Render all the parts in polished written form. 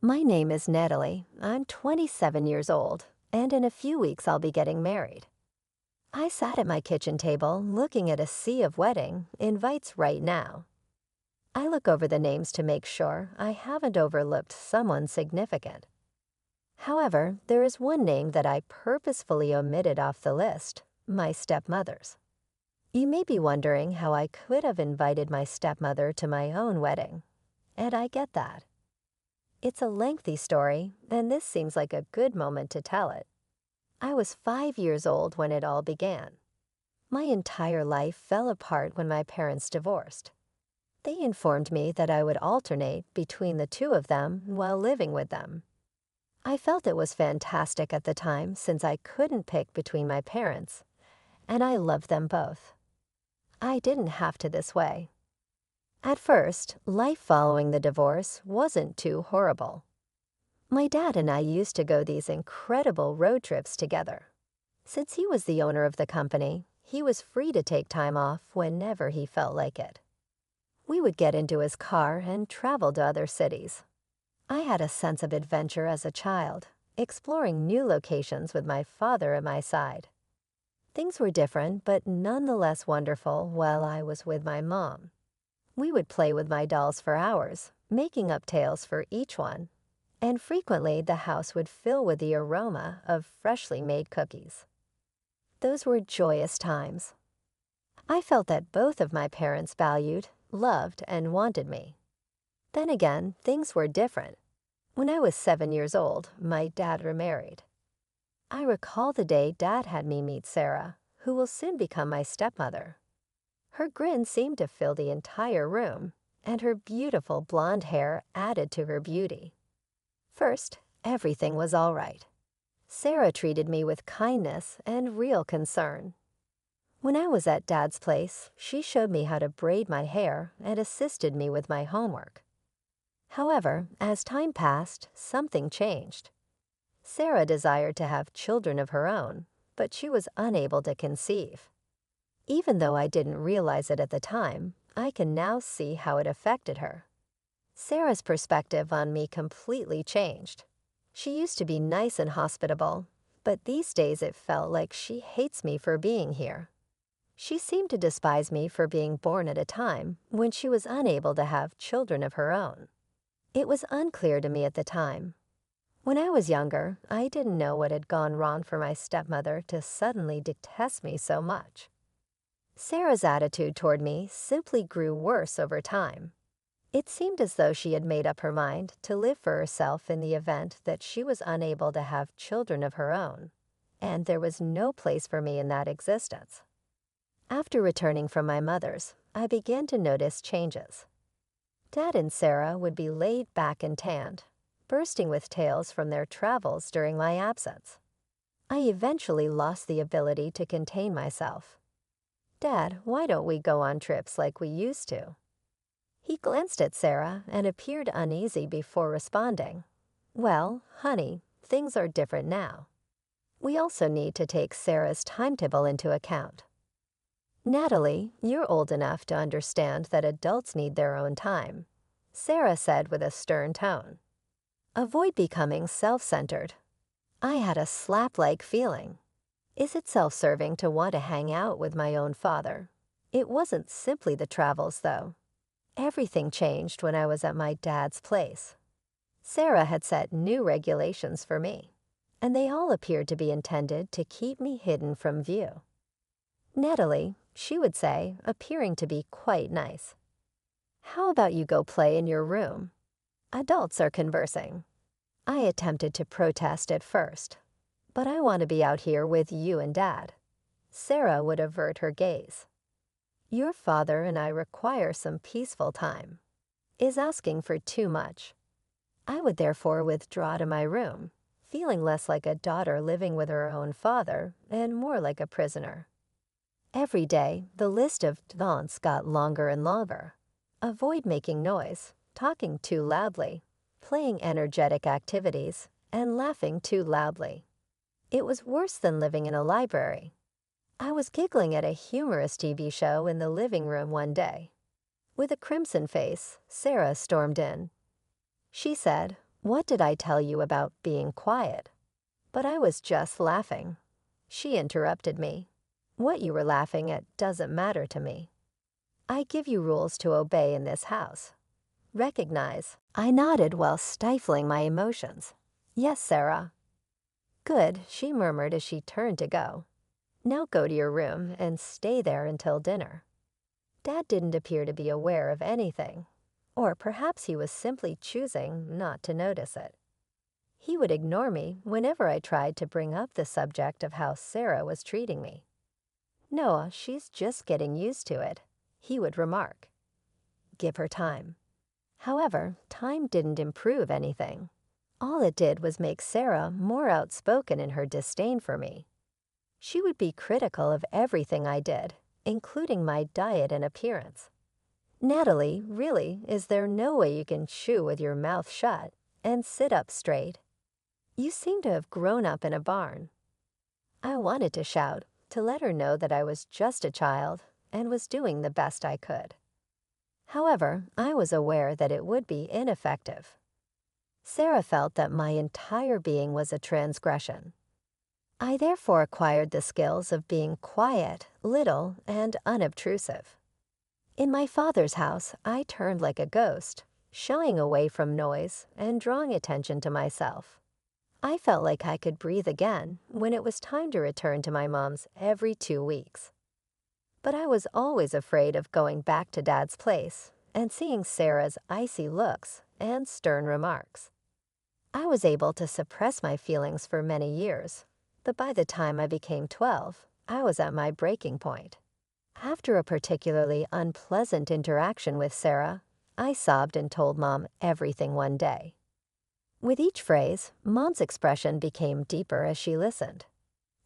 My name is Natalie. I'm 27 years old, and in a few weeks I'll be getting married. I sat at my kitchen table looking at a sea of wedding invites right now. I look over the names to make sure I haven't overlooked someone significant. However, there is one name that I purposefully omitted off the list, my stepmothers. You may be wondering how I could have invited my stepmother to my own wedding, and I get that. It's a lengthy story, and this seems like a good moment to tell it. I was 5 years old when it all began. My entire life fell apart when my parents divorced. They informed me that I would alternate between the two of them while living with them. I felt it was fantastic at the time since I couldn't pick between my parents, and I loved them both. I didn't have to this way. At first, life following the divorce wasn't too horrible. My dad and I used to go these incredible road trips together. Since he was the owner of the company, he was free to take time off whenever he felt like it. We would get into his car and travel to other cities. I had a sense of adventure as a child, exploring new locations with my father at my side. Things were different, but nonetheless wonderful while I was with my mom. We would play with my dolls for hours, making up tales for each one, and frequently the house would fill with the aroma of freshly made cookies. Those were joyous times. I felt that both of my parents valued, loved, and wanted me. Then again, things were different. When I was 7 years old, my dad remarried. I recall the day Dad had me meet Sarah, who will soon become my stepmother. Her grin seemed to fill the entire room, and her beautiful blonde hair added to her beauty. First, everything was all right. Sarah treated me with kindness and real concern. When I was at Dad's place, she showed me how to braid my hair and assisted me with my homework. However, as time passed, something changed. Sarah desired to have children of her own, but she was unable to conceive. Even though I didn't realize it at the time, I can now see how it affected her. Sarah's perspective on me completely changed. She used to be nice and hospitable, but these days it felt like she hates me for being here. She seemed to despise me for being born at a time when she was unable to have children of her own. It was unclear to me at the time. When I was younger, I didn't know what had gone wrong for my stepmother to suddenly detest me so much. Sarah's attitude toward me simply grew worse over time. It seemed as though she had made up her mind to live for herself in the event that she was unable to have children of her own, and there was no place for me in that existence. After returning from my mother's, I began to notice changes. Dad and Sarah would be laid back and tanned, bursting with tales from their travels during my absence. I eventually lost the ability to contain myself. "Dad, why don't we go on trips like we used to?" He glanced at Sarah and appeared uneasy before responding. "Well, honey, things are different now. We also need to take Sarah's timetable into account. Natalie, you're old enough to understand that adults need their own time," Sarah said with a stern tone. "Avoid becoming self-centered." I had a slap-like feeling. Is it self-serving to want to hang out with my own father? It wasn't simply the travels, though. Everything changed when I was at my dad's place. Sarah had set new regulations for me, and they all appeared to be intended to keep me hidden from view. "Natalie," she would say, appearing to be quite nice, "how about you go play in your room? Adults are conversing." I attempted to protest at first. "But I want to be out here with you and Dad." Sarah would avert her gaze. "Your father and I require some peaceful time. Is asking for too much." I would therefore withdraw to my room, feeling less like a daughter living with her own father and more like a prisoner. Every day, the list of taunts got longer and longer. Avoid making noise, talking too loudly, playing energetic activities, and laughing too loudly. It was worse than living in a library. I was giggling at a humorous TV show in the living room one day. With a crimson face, Sarah stormed in. She said, What did I tell you about being quiet? But I was just laughing. She interrupted me. What you were laughing at doesn't matter to me. I give you rules to obey in this house. Recognize. I nodded while stifling my emotions. Yes, Sarah. Good, she murmured as she turned to go. Now go to your room and stay there until dinner. Dad didn't appear to be aware of anything, or perhaps he was simply choosing not to notice it. He would ignore me whenever I tried to bring up the subject of how Sarah was treating me. "Noah, she's just getting used to it," he would remark. Give her time. However, time didn't improve anything. All it did was make Sarah more outspoken in her disdain for me. She would be critical of everything I did, including my diet and appearance. "Natalie, really, is there no way you can chew with your mouth shut and sit up straight? You seem to have grown up in a barn." I wanted to shout, to let her know that I was just a child and was doing the best I could. However, I was aware that it would be ineffective. Sarah felt that my entire being was a transgression. I therefore acquired the skills of being quiet, little, and unobtrusive. In my father's house, I turned like a ghost, shying away from noise and drawing attention to myself. I felt like I could breathe again when it was time to return to my mom's every 2 weeks. But I was always afraid of going back to Dad's place and seeing Sarah's icy looks and stern remarks. I was able to suppress my feelings for many years, but by the time I became 12, I was at my breaking point. After a particularly unpleasant interaction with Sarah, I sobbed and told Mom everything one day. With each phrase, Mom's expression became deeper as she listened.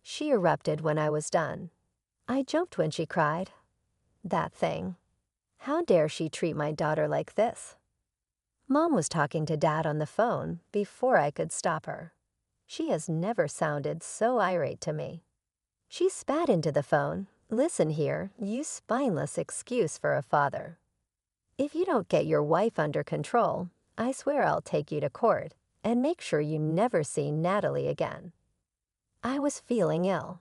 She erupted when I was done. I jumped when she cried. That thing. How dare she treat my daughter like this? Mom was talking to Dad on the phone before I could stop her. She has never sounded so irate to me. She spat into the phone. "Listen here, you spineless excuse for a father. If you don't get your wife under control, I swear I'll take you to court and make sure you never see Natalie again." I was feeling ill.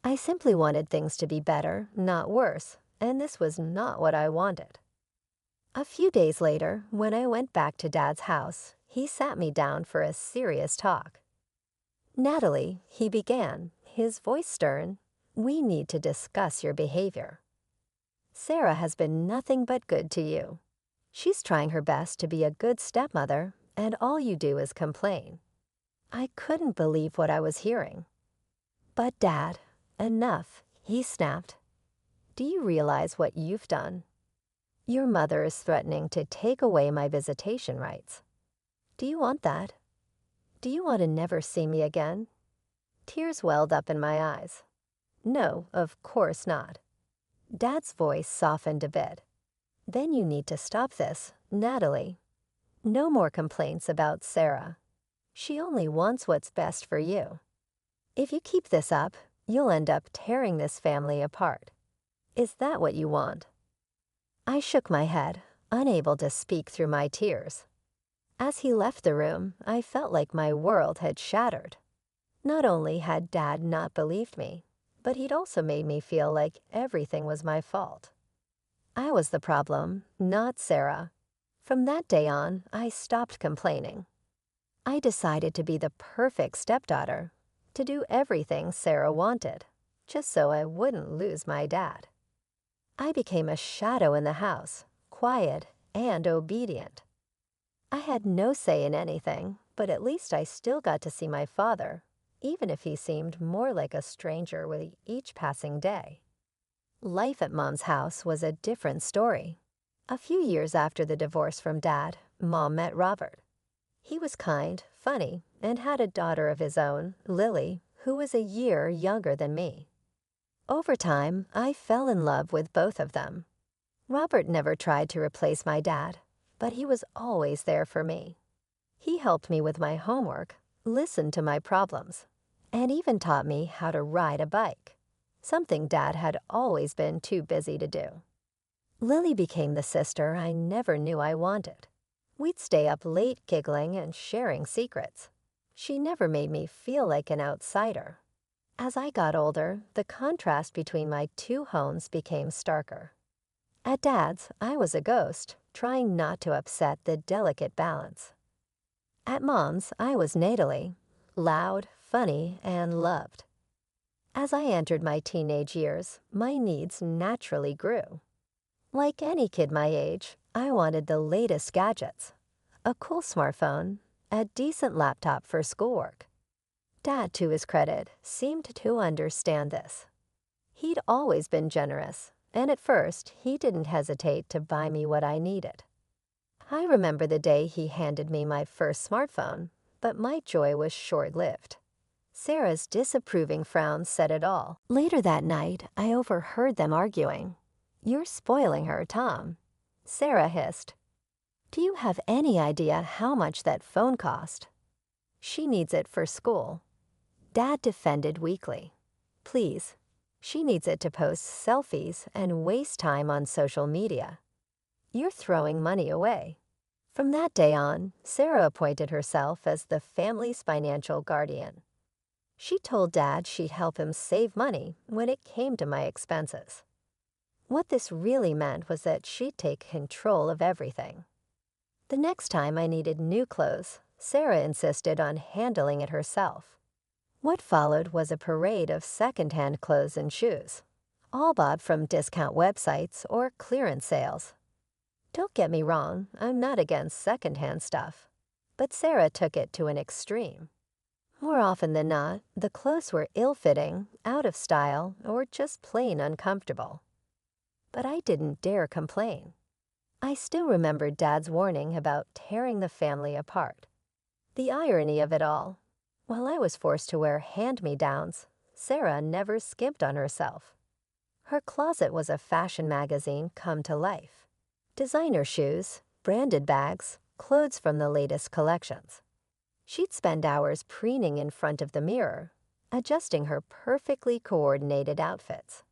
I simply wanted things to be better, not worse, and this was not what I wanted. A few days later, when I went back to Dad's house, he sat me down for a serious talk. "Natalie," he began, his voice stern, "we need to discuss your behavior. Sarah has been nothing but good to you. She's trying her best to be a good stepmother, and all you do is complain." I couldn't believe what I was hearing. "But Dad, enough," he snapped. "Do you realize what you've done? Your mother is threatening to take away my visitation rights. Do you want that? Do you want to never see me again?" Tears welled up in my eyes. "No, of course not." Dad's voice softened a bit. "Then you need to stop this, Natalie. No more complaints about Sarah. She only wants what's best for you. If you keep this up, you'll end up tearing this family apart. Is that what you want?" I shook my head, unable to speak through my tears. As he left the room, I felt like my world had shattered. Not only had Dad not believed me, but he'd also made me feel like everything was my fault. I was the problem, not Sarah. From that day on, I stopped complaining. I decided to be the perfect stepdaughter, to do everything Sarah wanted, just so I wouldn't lose my dad. I became a shadow in the house, quiet and obedient. I had no say in anything, but at least I still got to see my father, even if he seemed more like a stranger with each passing day. Life at Mom's house was a different story. A few years after the divorce from Dad, Mom met Robert. He was kind, funny, and had a daughter of his own, Lily, who was a year younger than me. Over time, I fell in love with both of them. Robert never tried to replace my dad, but he was always there for me. He helped me with my homework, listened to my problems, and even taught me how to ride a bike, something Dad had always been too busy to do. Lily became the sister I never knew I wanted. We'd stay up late giggling and sharing secrets. She never made me feel like an outsider. As I got older, the contrast between my two homes became starker. At Dad's, I was a ghost, trying not to upset the delicate balance. At Mom's, I was Natalie, loud, funny, and loved. As I entered my teenage years, my needs naturally grew. Like any kid my age, I wanted the latest gadgets, a cool smartphone, a decent laptop for schoolwork. Dad, to his credit, seemed to understand this. He'd always been generous, and at first, he didn't hesitate to buy me what I needed. I remember the day he handed me my first smartphone, but my joy was short-lived. Sarah's disapproving frown said it all. Later that night, I overheard them arguing. "You're spoiling her, Tom." Sarah hissed. "Do you have any idea how much that phone cost?" "She needs it for school." Dad defended weakly. "Please, she needs it to post selfies and waste time on social media. You're throwing money away." From that day on, Sarah appointed herself as the family's financial guardian. She told Dad she'd help him save money when it came to my expenses. What this really meant was that she'd take control of everything. The next time I needed new clothes, Sarah insisted on handling it herself. What followed was a parade of secondhand clothes and shoes, all bought from discount websites or clearance sales. Don't get me wrong, I'm not against secondhand stuff, but Sarah took it to an extreme. More often than not, the clothes were ill-fitting, out of style, or just plain uncomfortable. But I didn't dare complain. I still remembered Dad's warning about tearing the family apart. The irony of it all, while I was forced to wear hand-me-downs, Sarah never skimped on herself. Her closet was a fashion magazine come to life. Designer shoes, branded bags, clothes from the latest collections. She'd spend hours preening in front of the mirror, adjusting her perfectly coordinated outfits.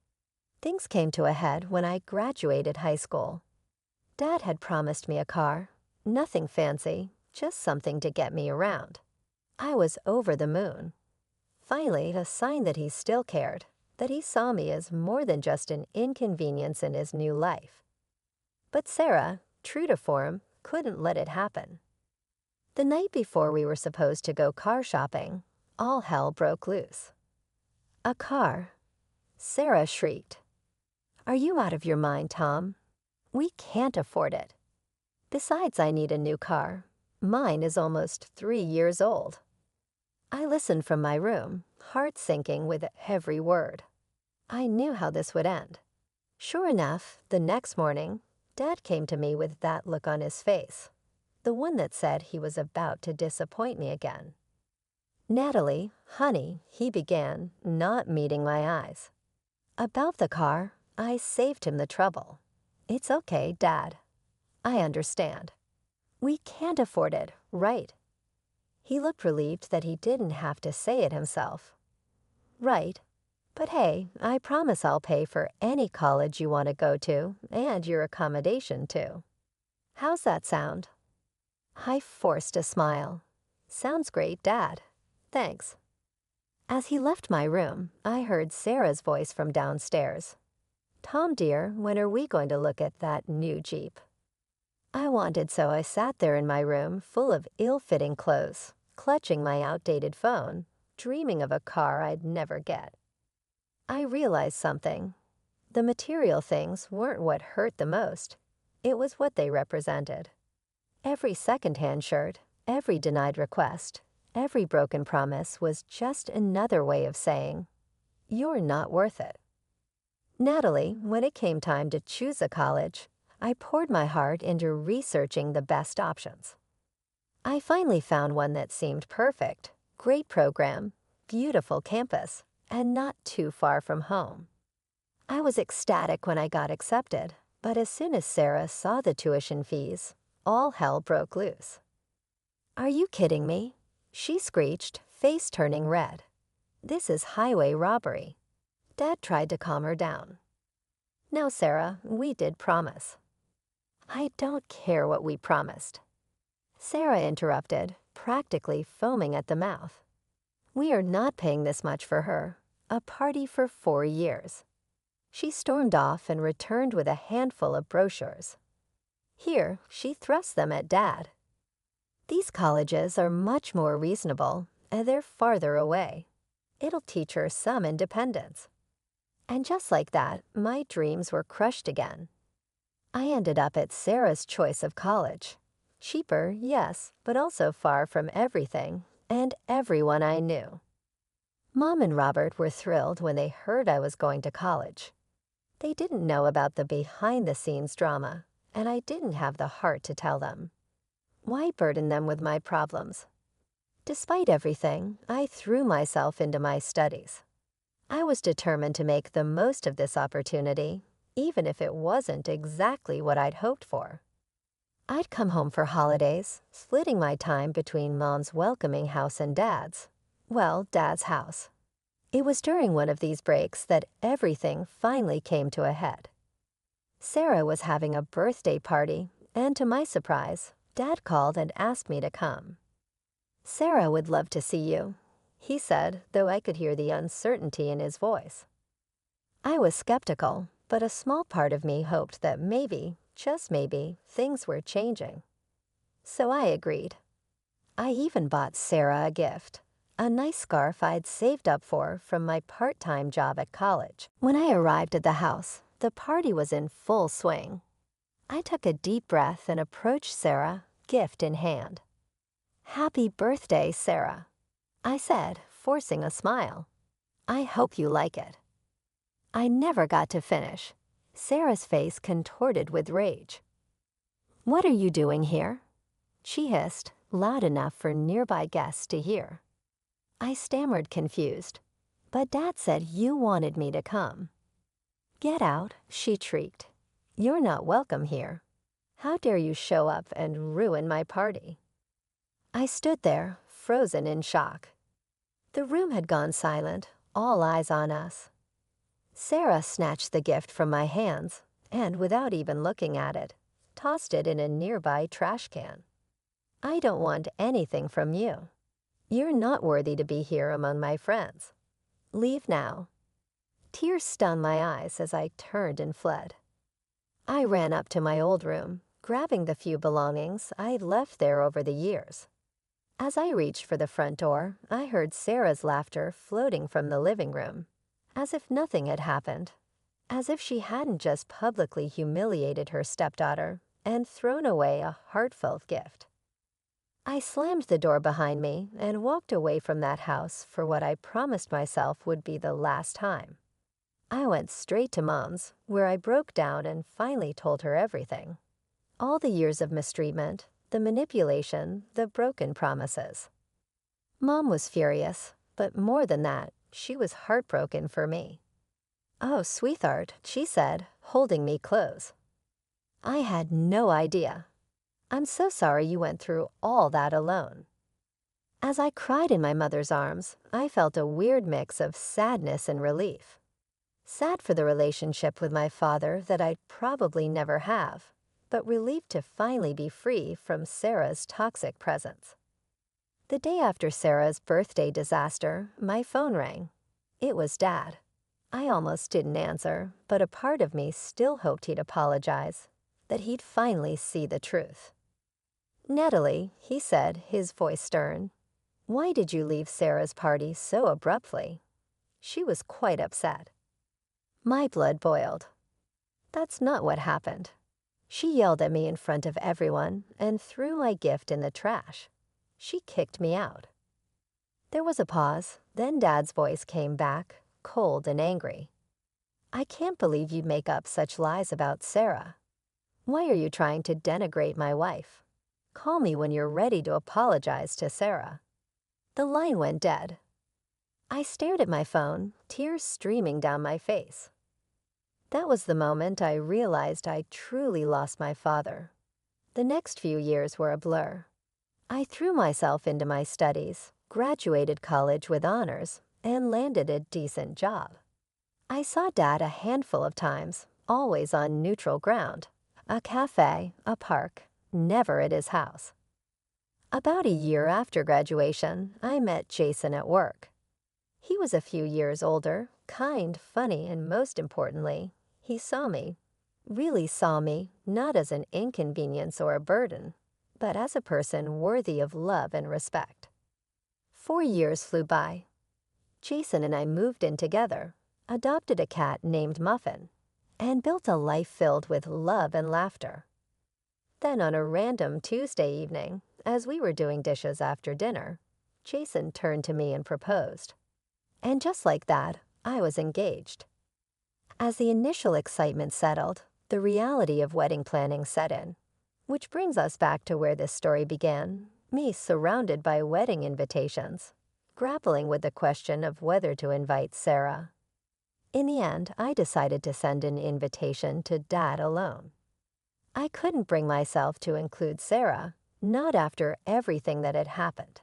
Things came to a head when I graduated high school. Dad had promised me a car, nothing fancy, just something to get me around. I was over the moon. Finally, a sign that he still cared, that he saw me as more than just an inconvenience in his new life. But Sarah, true to form, couldn't let it happen. The night before we were supposed to go car shopping, all hell broke loose. "A car?" Sarah shrieked. "Are you out of your mind, Tom? We can't afford it. Besides, I need a new car. Mine is almost 3 years old." I listened from my room, heart sinking with every word. I knew how this would end. Sure enough, the next morning, Dad came to me with that look on his face, the one that said he was about to disappoint me again. "Natalie, honey," he began, not meeting my eyes. "About the car, I saved him the trouble. It's okay, Dad. I understand. We can't afford it, right?" He looked relieved that he didn't have to say it himself. "Right. But hey, I promise I'll pay for any college you want to go to and your accommodation too. How's that sound?" I forced a smile. "Sounds great, Dad. Thanks." As he left my room, I heard Sarah's voice from downstairs. "Tom, dear, when are we going to look at that new Jeep?" I wanted, so I sat there in my room full of ill-fitting clothes, clutching my outdated phone, dreaming of a car I'd never get. I realized something. The material things weren't what hurt the most. It was what they represented. Every secondhand shirt, every denied request, every broken promise was just another way of saying, "You're not worth it." Natalie, when it came time to choose a college, I poured my heart into researching the best options. I finally found one that seemed perfect, great program, beautiful campus, and not too far from home. I was ecstatic when I got accepted, but as soon as Sarah saw the tuition fees, all hell broke loose. "Are you kidding me?" she screeched, face turning red. "This is highway robbery." Dad tried to calm her down. "No, Sarah, we did promise." "I don't care what we promised." Sarah interrupted, practically foaming at the mouth. We are not paying this much for her. A party for 4 years. She stormed off and returned with a handful of brochures. Here, she thrust them at Dad. These colleges are much more reasonable, and they're farther away. It'll teach her some independence. And just like that, my dreams were crushed again. I ended up at Sarah's choice of college. Cheaper, yes, but also far from everything and everyone I knew. Mom and Robert were thrilled when they heard I was going to college. They didn't know about the behind-the-scenes drama, and I didn't have the heart to tell them. Why burden them with my problems? Despite everything, I threw myself into my studies. I was determined to make the most of this opportunity, even if it wasn't exactly what I'd hoped for. I'd come home for holidays, splitting my time between Mom's welcoming house and Dad's. Well, Dad's house. It was during one of these breaks that everything finally came to a head. Sarah was having a birthday party, and to my surprise, Dad called and asked me to come. Sarah would love to see you, he said, though I could hear the uncertainty in his voice. I was skeptical, but a small part of me hoped that maybe, just maybe, things were changing. So I agreed. I even bought Sarah a gift, a nice scarf I'd saved up for from my part-time job at college. When I arrived at the house, the party was in full swing. I took a deep breath and approached Sarah, gift in hand. "Happy birthday, Sarah," I said, forcing a smile. "I hope you like it." I never got to finish. Sarah's face contorted with rage. "What are you doing here?" she hissed, loud enough for nearby guests to hear. I stammered, confused. "But Dad said you wanted me to come." "Get out," she shrieked. "You're not welcome here. How dare you show up and ruin my party?" I stood there, frozen in shock. The room had gone silent, all eyes on us. Sarah snatched the gift from my hands and, without even looking at it, tossed it in a nearby trash can. "I don't want anything from you. You're not worthy to be here among my friends. Leave now." Tears stung my eyes as I turned and fled. I ran up to my old room, grabbing the few belongings I'd left there over the years. As I reached for the front door, I heard Sarah's laughter floating from the living room, as if nothing had happened, as if she hadn't just publicly humiliated her stepdaughter and thrown away a heartfelt gift. I slammed the door behind me and walked away from that house for what I promised myself would be the last time. I went straight to Mom's, where I broke down and finally told her everything. All the years of mistreatment, the manipulation, the broken promises. Mom was furious, but more than that, she was heartbroken for me. "Oh, sweetheart," she said, holding me close. I had no idea. "I'm so sorry you went through all that alone." As I cried in my mother's arms, I felt a weird mix of sadness and relief. Sad for the relationship with my father that I'd probably never have, but relieved to finally be free from Sarah's toxic presence. The day after Sarah's birthday disaster, my phone rang. It was Dad. I almost didn't answer, but a part of me still hoped he'd apologize, that he'd finally see the truth. "Natalie," he said, his voice stern, "why did you leave Sarah's party so abruptly?" She was quite upset. My blood boiled. That's not what happened. She yelled at me in front of everyone and threw my gift in the trash. She kicked me out. There was a pause, then Dad's voice came back, cold and angry. "I can't believe you'd make up such lies about Sarah. Why are you trying to denigrate my wife? Call me when you're ready to apologize to Sarah." The line went dead. I stared at my phone, tears streaming down my face. That was the moment I realized I truly lost my father. The next few years were a blur. I threw myself into my studies, graduated college with honors, and landed a decent job. I saw Dad a handful of times, always on neutral ground. A cafe, a park, never at his house. About a year after graduation, I met Jason at work. He was a few years older, kind, funny, and most importantly, he saw me. Really saw me, not as an inconvenience or a burden, but as a person worthy of love and respect. 4 years flew by. Jason and I moved in together, adopted a cat named Muffin, and built a life filled with love and laughter. Then on a random Tuesday evening, as we were doing dishes after dinner, Jason turned to me and proposed. And just like that, I was engaged. As the initial excitement settled, the reality of wedding planning set in. Which brings us back to where this story began, me surrounded by wedding invitations, grappling with the question of whether to invite Sarah. In the end, I decided to send an invitation to Dad alone. I couldn't bring myself to include Sarah, not after everything that had happened.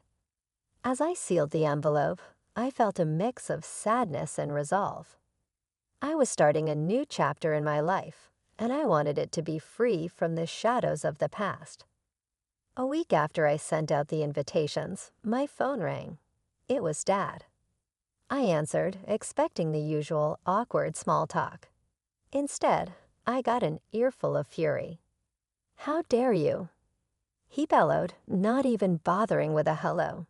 As I sealed the envelope, I felt a mix of sadness and resolve. I was starting a new chapter in my life, and I wanted it to be free from the shadows of the past. A week after I sent out the invitations, my phone rang. It was Dad. I answered, expecting the usual awkward small talk. Instead, I got an earful of fury. "How dare you?" He bellowed, not even bothering with a hello.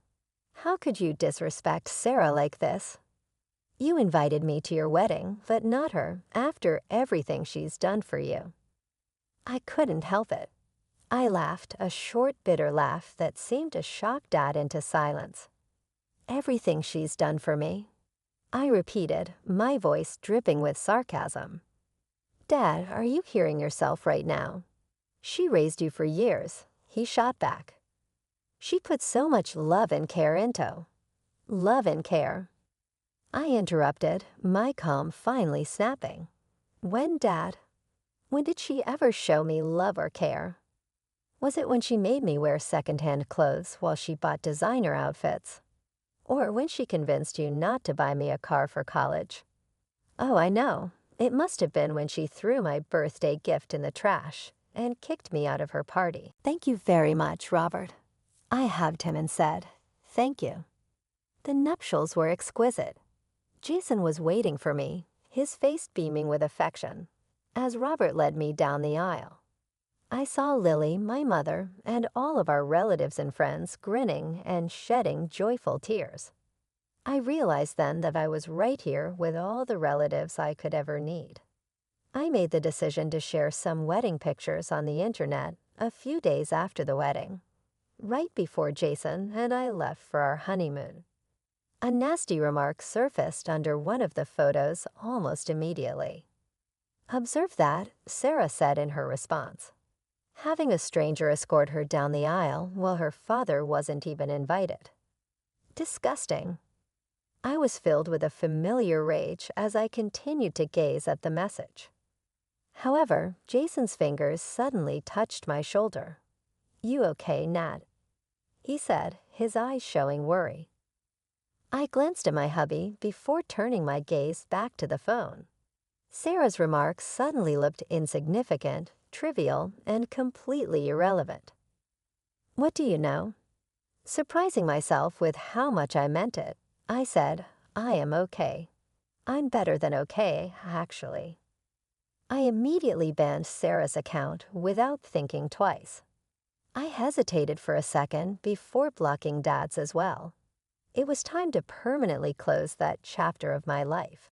"How could you disrespect Sarah like this? You invited me to your wedding, but not her, after everything she's done for you." I couldn't help it. I laughed, a short, bitter laugh that seemed to shock Dad into silence. "Everything she's done for me," I repeated, my voice dripping with sarcasm. "Dad, are you hearing yourself right now? She raised you for years," he shot back. "She put so much love and care into." Love and care. I interrupted, my calm finally snapping. "When, Dad? When did she ever show me love or care? Was it when she made me wear secondhand clothes while she bought designer outfits? Or when she convinced you not to buy me a car for college? Oh, I know. It must have been when she threw my birthday gift in the trash and kicked me out of her party." "Thank you very much, Robert." I hugged him and said, "Thank you." The nuptials were exquisite. Jason was waiting for me, his face beaming with affection, as Robert led me down the aisle. I saw Lily, my mother, and all of our relatives and friends grinning and shedding joyful tears. I realized then that I was right here with all the relatives I could ever need. I made the decision to share some wedding pictures on the internet a few days after the wedding, right before Jason and I left for our honeymoon. A nasty remark surfaced under one of the photos almost immediately. "Observe that," Sarah said in her response. Having a stranger escort her down the aisle while her father wasn't even invited. Disgusting. I was filled with a familiar rage as I continued to gaze at the message. However, Jason's fingers suddenly touched my shoulder. "You okay, Nat?" he said, his eyes showing worry. I glanced at my hubby before turning my gaze back to the phone. Sarah's remarks suddenly looked insignificant, trivial, and completely irrelevant. "What do you know?" Surprising myself with how much I meant it, I said, "I am okay. I'm better than okay, actually." I immediately banned Sarah's account without thinking twice. I hesitated for a second before blocking Dad's as well. It was time to permanently close that chapter of my life.